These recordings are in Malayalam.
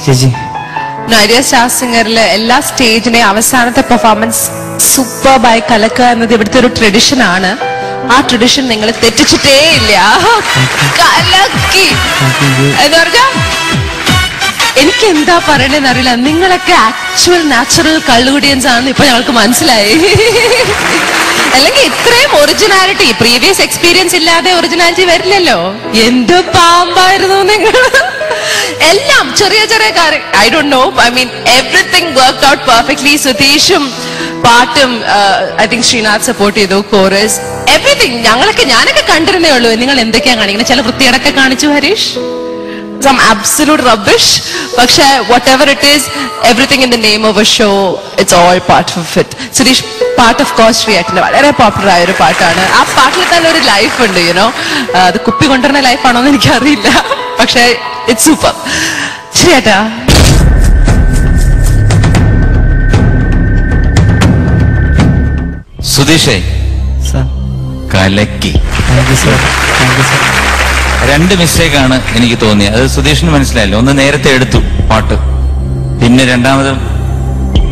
ചേച്ചി ഐഡിയ സ്റ്റാർ സിംഗറിലെ എല്ലാ സ്റ്റേജിനെ അവസാനത്തെ പെർഫോമൻസ് സൂപ്പർബായി കലക്കുക എന്നത് ഇവിടുത്തെ ഒരു ട്രഡിഷൻ ആണ്. ആ ട്രഡിഷൻ നിങ്ങൾ തെറ്റിച്ചിട്ടേ ഇല്ല. കലക്കി എന്ന് പറഞ്ഞാ എനിക്ക് എന്താ പറയണെന്ന് അറിയില്ല. നിങ്ങളൊക്കെ ആക്ച്വൽ നാച്ചുറൽ കള്ളുകുടിയൻസ് ആണെന്ന് ഇപ്പൊ ഞങ്ങൾക്ക് മനസ്സിലായി. അല്ലെങ്കിൽ ഇത്രയും ഒറിജിനാലിറ്റി പ്രീവിയസ് എക്സ്പീരിയൻസ് ഇല്ലാതെ ഒറിജിനാലിറ്റി വരില്ലല്ലോ. എന്ത് പാമ്പായിരുന്നു നിങ്ങൾ. എല്ലാം ചെറിയ ചെറിയ കാര്യം. I don't know, I mean everything worked out perfectly. സുധീഷും പാട്ടും ഐ തിങ്ക് ശ്രീനാഥ് സപ്പോർട്ട് ചെയ്തു, കോറസ് എവറിത്തിങ്. ഞാനൊക്കെ കണ്ടിരുന്നേ ഉള്ളൂ. നിങ്ങൾ എന്തൊക്കെയാ കാണിക്കുന്നത്? ചില വൃത്തികേടൊക്കെ കാണിച്ചു ഹരീഷ്, some absolute rubbish. പക്ഷേ whatever it is, everything in the name of a show, it's all part of it. Sudheesh part of course ശ്രീയേട്ടൻ്റെ വളരെ പോപ്പുലർ ആയ ഒരു പാട്ടാണ്. ആ പാട്ടിൽ തന്നെ ഒരു ലൈഫ് ഉണ്ട്, യുനോ. അത് കുപ്പി കൊണ്ടുവരുന്ന ലൈഫാണോ എന്ന് എനിക്കറിയില്ല, പക്ഷേ ഇറ്റ്സ് സൂപ്പർ. ശ്രീയേട്ടാ സുധീഷേ കലക്കി. രണ്ട് മിസ്റ്റേക്കാണ് എനിക്ക് തോന്നിയത്. അത് സുധീഷിന് മനസ്സിലായല്ലോ. ഒന്ന് നേരത്തെ എടുത്തു പാട്ട്, പിന്നെ രണ്ടാമത്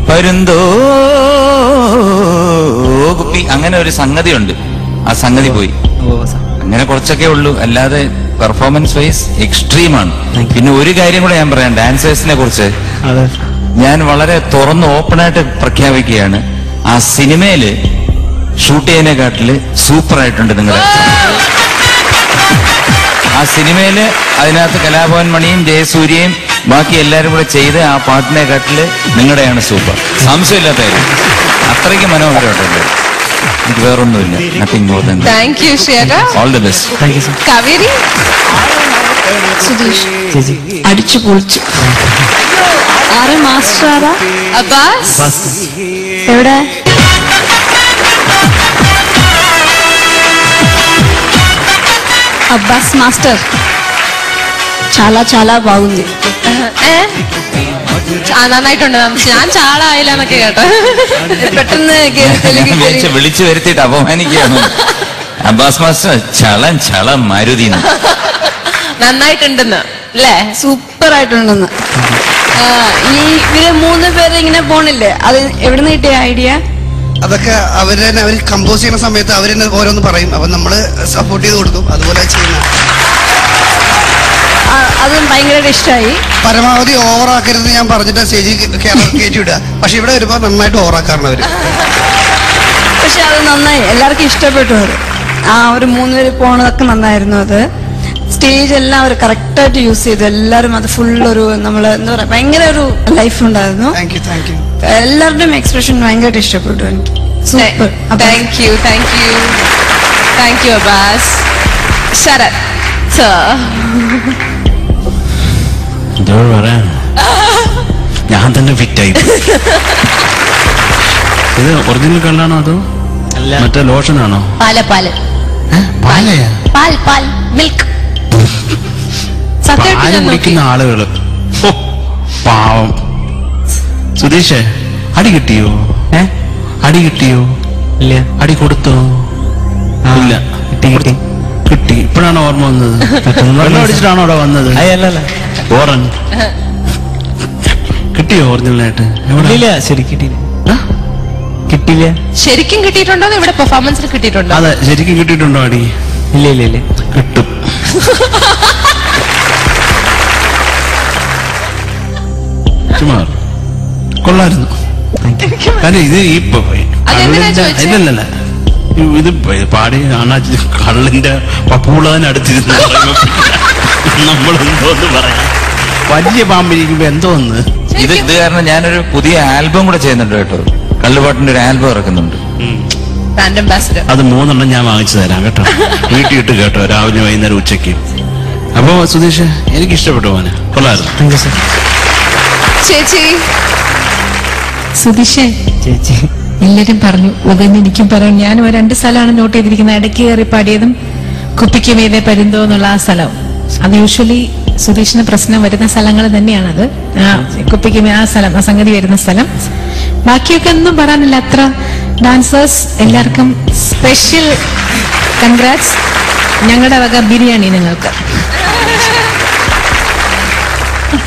പരുന്തോ കുപ്പി, അങ്ങനെ ഒരു സംഗതി ഉണ്ട്. ആ സംഗതി പോയി. അങ്ങനെ കുറച്ചൊക്കെ ഉള്ളൂ, അല്ലാതെ പെർഫോമൻസ് വൈസ് എക്സ്ട്രീമാണ്. പിന്നെ ഒരു കാര്യം കൂടെ ഞാൻ പറയാം, ഡാൻസേഴ്സിനെ കുറിച്ച് ഞാൻ വളരെ തുറന്ന് ഓപ്പണായിട്ട് പ്രഖ്യാപിക്കുകയാണ്. ആ സിനിമയില് ഷൂട്ട് ചെയ്യുന്നതിനെക്കാട്ടില് സൂപ്പർ ആയിട്ടുണ്ട് നിങ്ങളുടെ. ആ സിനിമയില് അതിനകത്ത് കലാഭവൻ മണിയും ജയസൂര്യയും ബാക്കി എല്ലാരും കൂടെ ചെയ്ത് ആ പാട്ടിനെക്കാട്ടില് നിങ്ങളുടെയാണ് സൂപ്പർ, സംശയമില്ലാത്ത കാര്യം. അത്രയ്ക്ക് മനോഹരമായിട്ടുണ്ട്. എനിക്ക് വേറൊന്നുമില്ല. Nothing more than. Thank you ശ്രീയേട്ടാ. All the best. Kaveri Sudheesh അടിച്ചു പൊളിച്ചു. ആരെ മാസ്റ്റർ ആരാ? അബ്ബാസ് എവിടെ? అబ్బాస్ మాస్టర్ చాలా చాలా బాగుంది. നന്നായിട്ടുണ്ട്. ഞാൻ ചാള ആയില്ല എന്നൊക്കെ കേട്ടോ. പെട്ടെന്ന് വിളിച്ചു വരുത്തിയിട്ട് അപമാനിക്കുകയാണ്. അബ്ബാസ് മാസ്റ്റർ ചളം ചളം മാരുതി നന്നായിട്ടുണ്ടെന്ന് അല്ലേ? സൂപ്പർ ആയിട്ടുണ്ടെന്ന്. ഈ ഇവര് 3 പേര് ഇങ്ങനെ പോണില്ലേ, അത് എവിടെ നിന്ന് കിട്ടിയ ഐഡിയ? അതൊക്കെ അവർ കമ്പോസ് ചെയ്യുന്ന സമയത്ത് അവർ തന്നെ ഓരോന്ന് പറയും. അപ്പൊ നമ്മള് സപ്പോർട്ട് ചെയ്ത് കൊടുക്കും. അതുപോലെ ചെയ്യുന്ന അതും ഭയങ്കര ഇഷ്ടമായി. പരമാവധി ഓവറാക്കരുത് ഞാൻ പറഞ്ഞിട്ട് സ്റ്റേജിൽ കയറ്റി വിടുക. പക്ഷെ ഇവിടെ വരുമ്പോ നന്നായിട്ട് ഓവറാക്കാറുണ്ട് അവര്. പക്ഷെ അത് നന്നായി, എല്ലാവർക്കും ഇഷ്ടപ്പെട്ടു. അത് ആ ഒരു 3 പേര് പോണതൊക്കെ നന്നായിരുന്നു. അത് സ്റ്റേജ് എല്ലാം അവർ കറക്റ്റായിട്ട് യൂസ് ചെയ്തു. എല്ലാവരും അത് ഫുൾ ഒരു നമ്മള് എന്താ പറയാ ഭയങ്കര ഒരു ലൈഫ് ഉണ്ടായിരുന്നു. എല്ലാവരുടെയും എക്സ്പ്രഷൻ ഭയങ്കരമായിട്ട് ഇഷ്ടപ്പെട്ടു എനിക്ക്. Super. Thank you thank you thank you Abbas. Sarath എന്തോ പറയാൻ, ഞാൻ തന്നെ ഫിറ്റായി. ഇത് ഒറിജിനൽ കള്ളാണോ അതോ മറ്റേ ലോഷനാണോ? പാല് പാൽ മിൽക്ക്. പാല് കുടിക്കുന്ന ആളുകള് പാവം. സുധീഷേ അടി കിട്ടിയോ? അടി കിട്ടിയോ? ഇല്ല. അടി കൊടുത്തോ? ഇല്ല. കിട്ടി. ഇപ്പോഴാണോ ഓർമ്മ വന്നത്? വെള്ളം അടിച്ചിട്ടാണോ അവിടെ വന്നത്? ഓറൻ കിട്ടിയോ ഒറിജിനലായിട്ട്? ഇല്ല, ശരി കിട്ടിയില്ല. കിട്ടിയില്ല. ശരിക്കും കിട്ടിയിട്ടുണ്ടോ? ഇവിടെ പെർഫോമൻസിൽ കിട്ടിയിട്ടുണ്ടോ? അതെ, ശരിക്കും കിട്ടിയിട്ടുണ്ടോ അടി? ഇല്ല. കിട്ടും. കൊള്ളായിരുന്നു. കാരണം ഇത് ഇല്ലല്ല, ഇത് പാടി അണ്ണാച്ചി കള്ളിന്റെ പപ്പൂളതിനടുത്തിരുന്ന് നമ്മളെന്തോന്ന് പറയാം. വലിയ പാമ്പിരിക്കുമ്പോ എന്തോന്ന്. ഇത് കാരണം ഞാനൊരു പുതിയ ആൽബം കൂടെ ചെയ്യുന്നുണ്ട് കേട്ടോ. കള്ളുപാട്ടിന്റെ ഒരു ആൽബം ഇറക്കുന്നുണ്ട്. അത് 3 ഞാൻ വാങ്ങിച്ചു തരാം കേട്ടോ. വീട്ടിൽ ഇട്ട് കേട്ടോ, രാവിലെ വൈകുന്നേരം ഉച്ചയ്ക്ക്. അപ്പൊ സുധീഷ് എനിക്ക് ഇഷ്ടപ്പെട്ടു മോനെ, കൊള്ളായിരുന്നു. ചേച്ചി സുധീഷേ ചേച്ചി എല്ലാരും പറഞ്ഞു, ഉദയൻ എനിക്കും പറയാം. ഞാനും 2 സ്ഥലമാണ് നോട്ട് ചെയ്തിരിക്കുന്നത്. ഇടയ്ക്ക് കയറി പാടിയതും കുപ്പിക്ക് മീതെ പരുന്തോ എന്നുള്ള ആ സ്ഥലവും. അത് യൂഷ്വലി സുധീഷിന് പ്രശ്നം വരുന്ന സ്ഥലങ്ങൾ തന്നെയാണത്. കുപ്പിക്ക് ആ സ്ഥലം, ആ സംഗതി വരുന്ന സ്ഥലം. ബാക്കിയൊക്കെ ഒന്നും പറയാനില്ല. അത്ര ഡാൻസേഴ്സ് എല്ലാവർക്കും സ്പെഷ്യൽ കൺഗ്രാറ്റ്സ്. ഞങ്ങളുടെ വക ബിരിയാണി നിങ്ങൾക്ക്.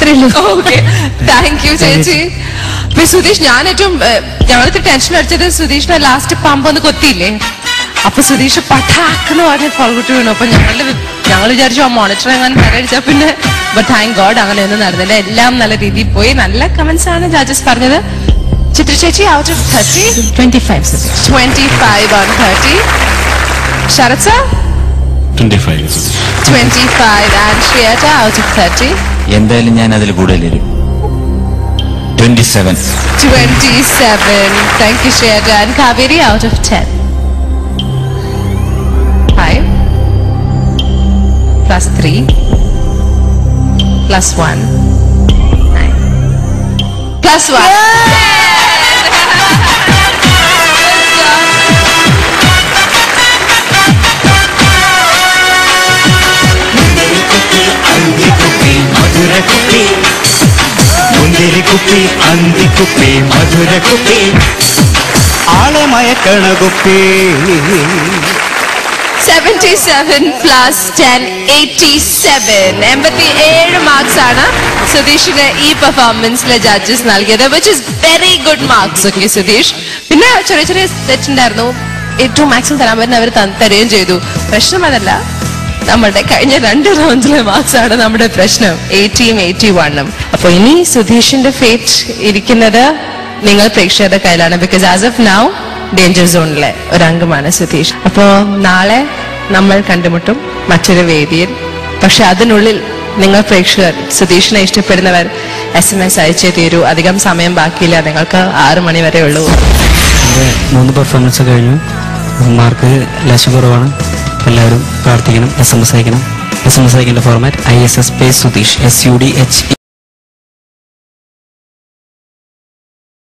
അത്രേ ഉള്ളൂ. ഓക്കെ, താങ്ക് യു ചേച്ചി. സുധീഷ്, ഞാൻ ഏറ്റവും ഞങ്ങൾക്ക് ടെൻഷൻ അടിച്ചത് സുധീഷിന്റെ ലാസ്റ്റ് പമ്പ് ഒന്ന് കൊത്തിയില്ലേ, അപ്പൊ സുധീഷ് പട്ടാക്കെന്ന് പറഞ്ഞ് ഫൾകുട്ടി വീണു. അപ്പൊ ഞങ്ങൾ വിചാരിച്ചു ആ മോണിറ്റർ എങ്ങനെ തരടിച്ചാ പിന്നെ, ബട്ട് താങ്ക് ഗോഡ് അങ്ങനെയൊന്നും നടന്നില്ല. എല്ലാം നല്ല രീതിയിൽ പോയി. നല്ല കമന്റ്സ് ആണ് ജഡ്ജസ് പറഞ്ഞത്. ചിത്ര ചേച്ചി out of 30 25. 25 on 30. Sarath sir 25. 25 and Shriyata out of 30. എന്തായാലും ഞാൻ അതിൽ കൂടുതൽ വരും. 27. 27. Thank you, Shriyata. And Kaveri out of 10. 5 plus 3 plus 1 9 plus 1. മുന്തിരി കുപ്പി, അന്തി കുപ്പി, മധുര കുപ്പി, ആളെ മയക്കണ കുപ്പി. 77 plus 10 87. 87 മാർക്സ് ആണ് സുധീഷിന് ഈ പെർഫോമൻസിലെ ജഡ്ജസ് നൽകിയത്, which is very good marks. Okay Sudheesh, പിന്നെ ചെറിയ ചെറിയ തെറ്റുണ്ടായിരുന്നു. ഏറ്റവും മാക്സിമം തരാൻ പറ്റുന്ന അവർ തരുകയും ചെയ്തു. പ്രശ്നം അതല്ല, നമ്മുടെ കഴിഞ്ഞ 2 റൗണ്ട്സിലെ മാർക്സ് ആണ് നമ്മുടെ പ്രശ്നം, 80ഉം 81ഉം. അപ്പൊ ഇനി സുധീഷിന്റെ ഫേറ്റ് ഇരിക്കുന്നത് നിങ്ങൾ പ്രേക്ഷകരുടെ കയ്യിലാണ്. Because as of now danger സോണിലെ ഒരു അംഗമാണ് സുധീഷ്. അപ്പോ നാളെ നമ്മൾ കണ്ടുമുട്ടും മറ്റൊരു വേദിയിൽ. പക്ഷെ അതിനുള്ളിൽ നിങ്ങൾ പ്രേക്ഷകർ സുധീഷിനെ ഇഷ്ടപ്പെടുന്നവർ SMS അയച്ചേ തീരൂ. അധികം സമയം ബാക്കിയില്ല, നിങ്ങൾക്ക് 6 മണി വരെ ഉള്ളൂ. 3 പെർഫോമൻസ് കഴിഞ്ഞു, മാർക്ക് ലേശം കുറവാണ്. എല്ലാവരും പ്രാർത്ഥിക്കണം. SMS അയക്കണം. SMS അയക്കേണ്ട format ISS space Sudheesh SUDH